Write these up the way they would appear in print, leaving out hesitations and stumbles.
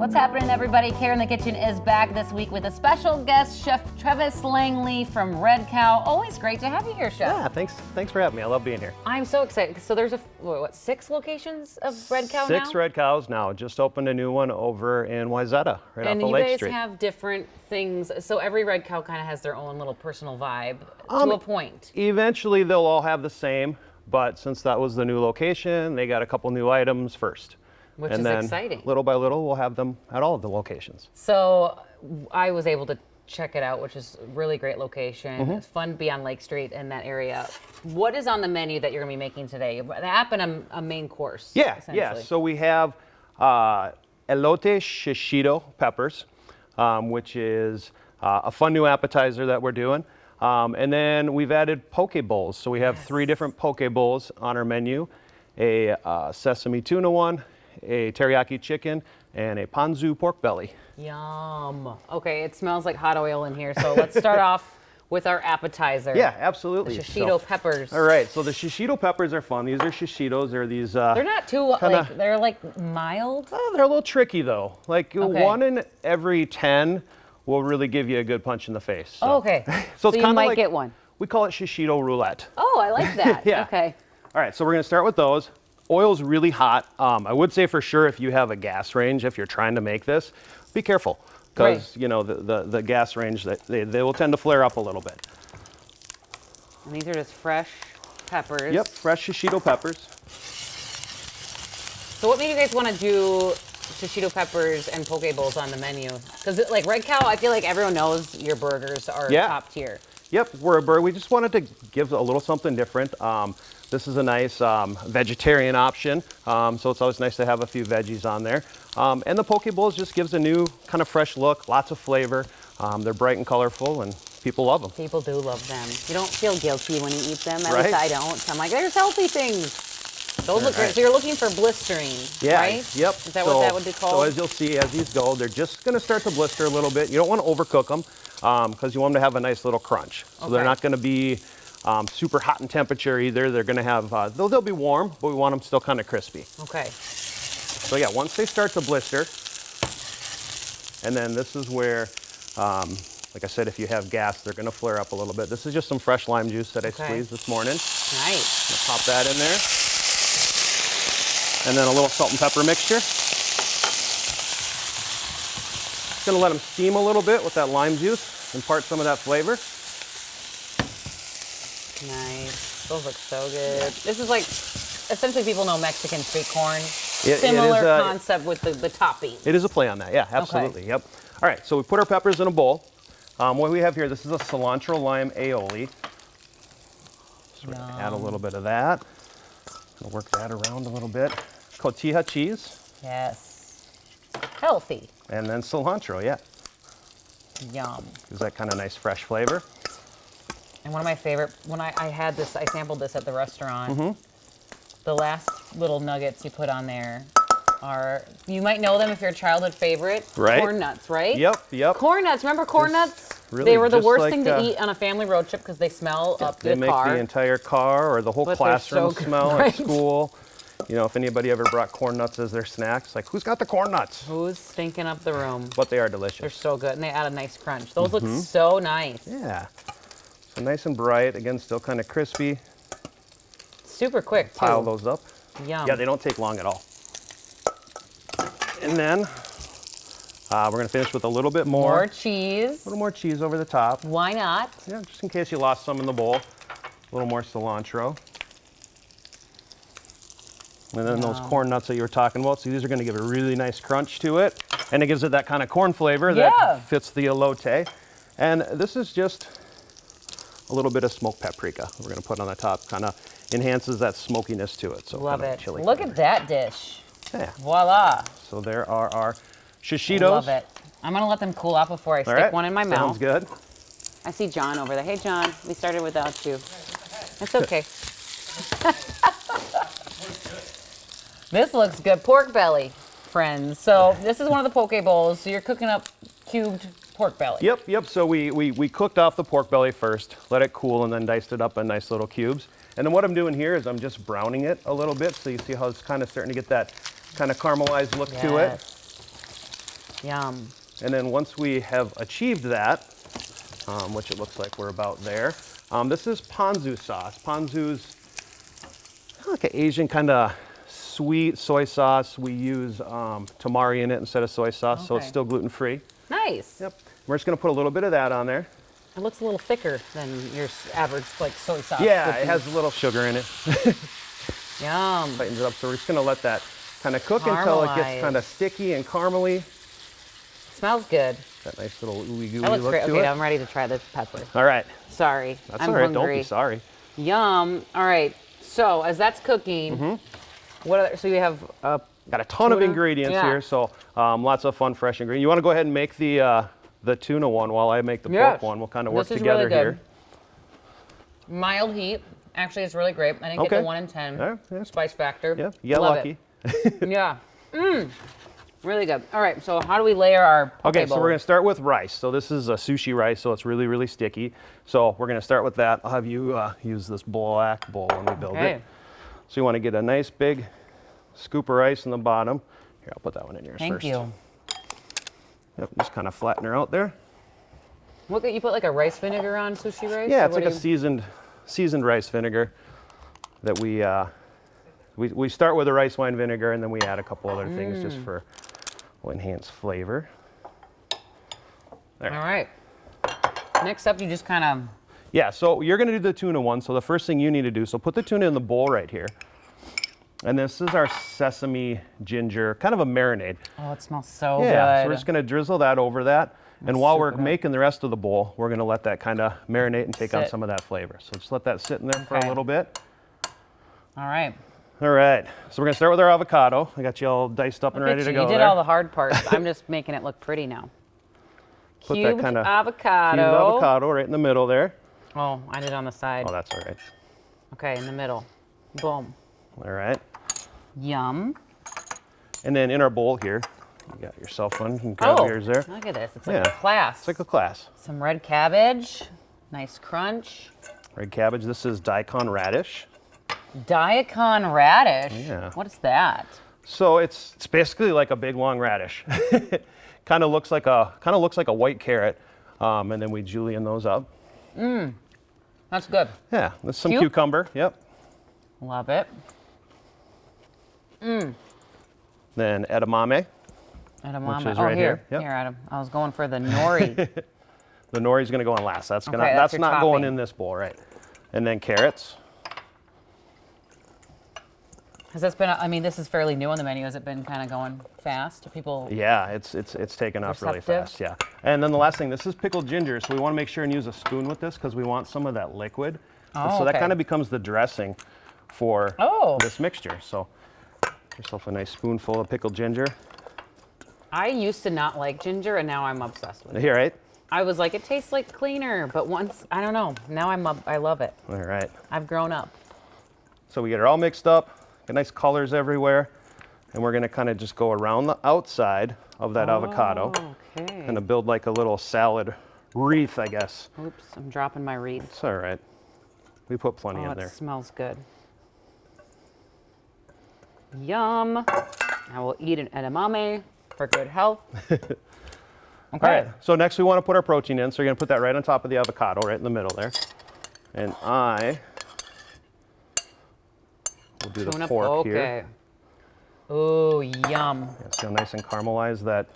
What's happening, everybody? Karen in the Kitchen is back this week with a special guest, Chef Travis Langley from Red Cow. Always great to have you here, Chef. Yeah, thanks for having me. I love being here. I'm so excited. So there's what, 6 locations of Red Cow now? 6 Red Cows now. Just opened a new one over in Wayzata, right off of Lake Street. And you guys have different things. So every Red Cow kind of has their own little personal vibe to a point. Eventually, they'll all have the same, but since that was the new location, they got a couple new items first. Which and is then, exciting. Little by little, we'll have them at all of the locations. So I was able to check it out, which is a really great location. It's fun to be on Lake Street in that area. What is on the menu that you're going to be making today? An app and a main course. Yeah. essentially. So we have elote shishito peppers, which is a fun new appetizer that we're doing. And then we've added poke bowls. So we have 3 different poke bowls on our menu: a sesame tuna one, a teriyaki chicken, and a ponzu pork belly. Yum. Okay, it smells like hot oil in here. So let's start off with our appetizer. Yeah, absolutely. The shishito peppers. All right, so the shishito peppers are fun. These are shishitos. They're these. They're not too they're like mild. They're a little tricky though. Like 1 in every 10 will really give you a good punch in the face. So. Oh, okay. So it's you kind of might like get one. We call it shishito roulette. Oh, I like that. Yeah. Okay. All right, so we're gonna start with those. Oil's really hot. I would say for sure if you have a gas range, if you're trying to make this, be careful because you know the gas range they will tend to flare up a little bit. And these are just fresh peppers. Yep, fresh shishito peppers. So what made you guys want to do shishito peppers and poke bowls on the menu? Because like Red Cow, I feel like everyone knows your burgers are top tier. Yep, we're a burger. We just wanted to give a little something different. This is a nice vegetarian option, so it's always nice to have a few veggies on there. And the poke bowls just gives a new kind of fresh look, lots of flavor. They're bright and colorful, and people love them. People do love them. You don't feel guilty when you eat them. At Right. least I don't. I'm like, there's healthy things. Those look great. So you're looking for blistering, Yeah, right? Yep. Is that what that would be called? So as you'll see, as these go, they're just going to start to blister a little bit. You don't want to overcook them because you want them to have a nice little crunch. So they're not going to be super hot in temperature either. They're going to have, they'll be warm, but we want them still kind of crispy. Okay. So yeah, once they start to blister, and then this is where, like I said, if you have gas, they're going to flare up a little bit. This is just some fresh lime juice that I squeezed this morning. Nice. I'll pop that in there. And then a little salt and pepper mixture. Just gonna let them steam a little bit with that lime juice, impart some of that flavor. Nice. Those look so good. This is like, essentially people know Mexican sweet corn. It Similar is, concept with the topping. It is a play on that, yeah, absolutely, yep. All right, so we put our peppers in a bowl. What we have here, this is a cilantro lime aioli. So we're gonna add a little bit of that. Gonna work that around a little bit. Cotija cheese. Yes. Healthy. And then cilantro, yeah. Yum. Gives that kind of nice fresh flavor. And one of my favorite, when I had this, I sampled this at the restaurant. Mm-hmm. The last little nuggets you put on there are, you might know them if you're a childhood favorite. Right. Corn nuts, right? Yep. Corn nuts. Remember corn nuts? really They were the just worst like, thing to eat on a family road trip because they smell up They the make car. the entire car or the whole But they're classroom so good, smell right? at school. You know, if anybody ever brought corn nuts as their snacks, like, who's got the corn nuts? Who's stinking up the room? But they are They're delicious. so good, and they add a nice crunch. Those look so nice. Yeah. So nice and bright. Again, still kind of crispy. Super quick, too. Pile those up. Yum. Yeah, they don't take long at all. And then we're going to finish with a little bit more. More cheese. A little more cheese over the top. Why not? Yeah, just in case you lost some in the bowl. A little more cilantro. And then those corn nuts that you were talking about. So these are going to give a really nice crunch to it. And it gives it that kind of corn flavor that fits the elote. And this is just a little bit of smoked paprika we're going to put on the top. Kind of enhances that smokiness to it. So Love kind of it. chili Look flavor. at that dish. Yeah. Voila. So there are our shishitos. Love it. I'm going to let them cool off before I stick right. one in my Sounds mouth. good. I see John over there. Hey, John. We started without you. It's okay. This looks good. Pork belly, friends. So this is one of the poke bowls. So you're cooking up cubed pork belly. Yep. So we cooked off the pork belly first, let it cool, and then diced it up in nice little cubes. And then what I'm doing here is I'm just browning it a little bit, so you see how it's kind of starting to get that kind of caramelized look to it. Yum. And then once we have achieved that, which it looks like we're about there, this is ponzu sauce. Ponzu's kind of like an Asian kind of sweet soy sauce. We use tamari in it instead of soy sauce, so it's Okay. still gluten-free. Nice. Yep. We're just gonna put a little bit of that on there. It looks a little thicker than your average like soy sauce. Yeah, would it be. has a little sugar in it. Yum. Tightens it up. So we're just gonna let that kind of cook until it Caramelize. gets kind of sticky and caramely. Smells good. That nice little ooey gooey That looks look great. to Okay, it. I'm ready to try this pepper. All right. Sorry. That's I'm all right. hungry. Don't be sorry. Yum. All right. So as that's cooking, what other, so you have Got a ton of Tuna? ingredients Yeah. here, so lots of fun, fresh ingredients. You want to go ahead and make the tuna one while I make the Yes. pork one. We'll kind of work This is together really good. here. mild heat. Actually, it's really great. I didn't get Okay. the 1 in 10 All right, yeah. spice factor. Yeah, you got Love lucky. It. Yeah. Really good. All right, so how do we layer our poke Okay, so bowl? we're going to start with rice. So this is a sushi rice, so it's really, really sticky. So we're going to start with that. I'll have you use this black bowl when we build Okay. it. So you want to get a nice big scoop of rice in the bottom. Here, I'll put that one in yours Thank first. you. Yep, just kind of flatten her out there. What you put like a rice vinegar on sushi rice? Yeah, Or it's what like a do you- seasoned rice vinegar that we start with a rice wine vinegar and then we add a couple other things just for enhance flavor. All right. Next up, you just kind of. Yeah, so you're going to do the tuna one. So the first thing you need to do, so put the tuna in the bowl right here. And this is our sesame ginger, kind of a marinade. Oh, it smells so Yeah, good. so we're just going to drizzle that over that. And while we're soup it up. making the rest of the bowl, we're going to let that kind of marinate and take on Sit. some of that flavor. So just let that sit in there for Okay. a little bit. All right. All right, so we're going to start with our avocado. I got you all diced up and Look at ready to you. go You did there. all the hard parts. I'm just making it look pretty now. Put that Cubed kinda avocado. Cubed avocado right in the middle there. Oh, I did on the side. Oh, that's all right. Okay, in the middle. Boom. All right. Yum. And then in our bowl here, you got yourself one. You can grab Oh, yours there. look at this. It's like Yeah. a class. It's like a class. Some red cabbage. Nice crunch. Red cabbage. This is daikon radish. Daikon radish. Yeah. What is that? So it's basically like a big long radish. kind of looks like a white carrot, and then we julienne those up. That's good. Yeah, there's some Cute. cucumber. Yep. Love it. Then edamame. Edamame. is Oh, right here. here. Yep. Here, Adam. I was going for the nori. The nori's going to go on last. That's Okay, that's your not going topping. in this bowl, right? And then carrots. Has this been, I mean, this is fairly new on the menu. Has it been kind of going fast? Do people, Yeah, it's taken off really Receptive? fast. Yeah. And then the last thing, this is pickled ginger, so we want to make sure and use a spoon with this because we want some of that liquid. And Oh, so that okay. kind of becomes the dressing for Oh. this mixture. So yourself a nice spoonful of pickled ginger. I used to not like ginger and now I'm obsessed with it. Here, right? I was like, it tastes like cleaner, but once, I don't know. Now I love it. All right. I've grown up. So we get it all mixed up, get nice colors everywhere, and we're gonna kind of just go around the outside of that avocado Okay. and to build like a little salad wreath, I guess. Oops, I'm dropping my wreath. It's all right. We put plenty Oh, in there. it smells good. Yum. I will eat an edamame for good health. Okay. All right, so next we want to put our protein in. So you're going to put that right on top of the avocado, right in the middle there. And I will do the Tuna pork here. Okay. Oh, yum. Yeah, see how nice and caramelized that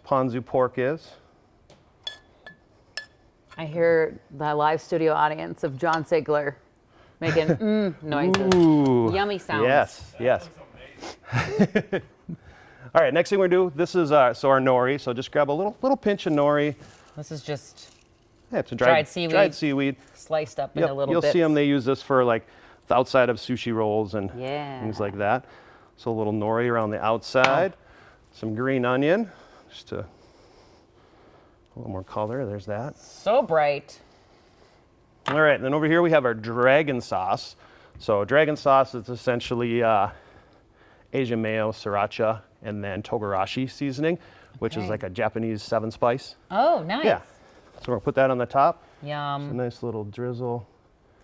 ponzu pork is. I hear the live studio audience of John Sigler making noises. Ooh. Yummy sounds. Yes, yes. All right, next thing we're going to do, this is our nori. So just grab a little pinch of nori. This is just Yeah, it's a Dried seaweed. Dried seaweed. sliced up Yep, into little you'll bits. see them. They use this for like the outside of sushi rolls and Yeah. things like that. So a little nori around the outside, some green onion, just a little more color. There's that. So bright. All right, and then over here we have our dragon sauce. So dragon sauce is essentially Asian mayo, sriracha, and then togarashi seasoning, which is Okay. like a Japanese 7-spice. Oh, nice. Yeah. So we're gonna put that on the top. A Yum. nice little drizzle.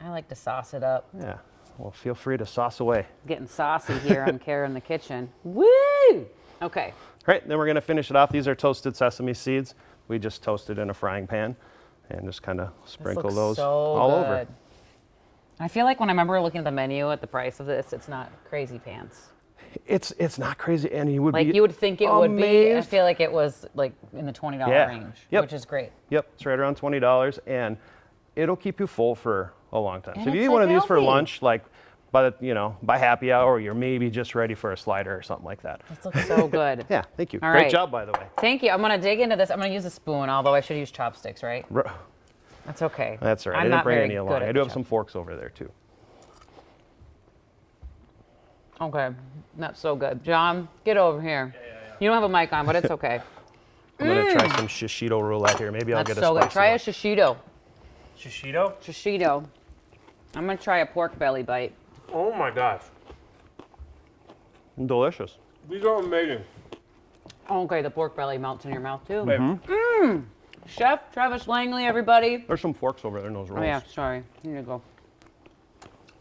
I like to sauce it up. Yeah. Well, feel free to sauce away. Getting saucy here on Kara in the kitchen. Woo! Okay. Great, then we're gonna finish it off. These are toasted sesame seeds. We just toasted in a frying pan and just kind of sprinkle Looks those so all good. over. I feel like when I remember looking at the menu at the price of this, it's not crazy pants. It's not crazy, and you would Like be you would think it would be. I amazed. feel like it was like in the $20 Yeah. range, Yep. which is great. Yep, it's right around $20, and it'll keep you full for a long time. And So if you it's, eat one like, of these for healthy. lunch, like by happy hour, you're maybe just ready for a slider or something like that. This looks so good. Yeah, thank you. All Great right. job, by the way. Thank you. I'm gonna dig into this. I'm gonna use a spoon, although I should use chopsticks, right? R- That's okay. That's all right. I'm I didn't not bring very any good along. at I do have chop- some forks over there too. Okay, that's so good. John, get over here. You don't have a mic on, but it's okay. I'm gonna try some shishito roulette here. Maybe I'll That's get a so good. spicy Try a one. shishito. Shishito? Shishito. I'm gonna try a pork belly bite. Oh my gosh. Delicious. These are amazing. Okay, the pork belly melts in your mouth too. Wait, Chef Travis Langley, everybody. There's some forks over there in those rolls. Oh yeah, sorry. Here you go.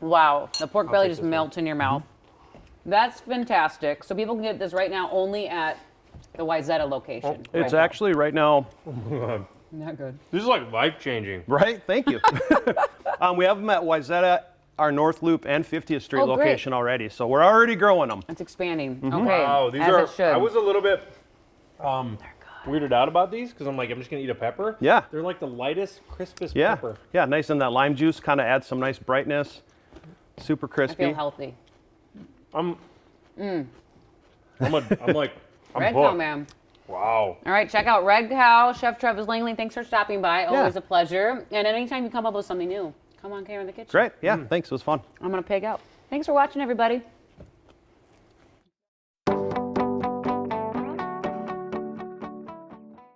Wow, the pork belly take just this one. melts in your mouth. That's fantastic. So people can get this right now only at the Wyzetta location. It's right actually right now, now. Not good. This is like life changing. right? Thank you. We have them at Wyzetta, our North Loop, and 50th Street Oh, great. location already. So we're already growing them. It's expanding. Mm-hmm. Okay. Wow, these as are. it should. I was a little bit weirded out about these because I'm like, I'm just gonna eat a pepper. Yeah. They're like the lightest, crispest Yeah, pepper. yeah, nice, and that lime juice kind of adds some nice brightness. Super I crispy. feel healthy. I'm like, I'm Red hooked. Cow Man. Wow. All right, check out Red Cow, Chef Travis Langley. Thanks for stopping by. Always a pleasure. And anytime you come up with something new, come on Camera in the Kitchen. Great, yeah, thanks, it was fun. I'm going to pig out. Thanks for watching, everybody.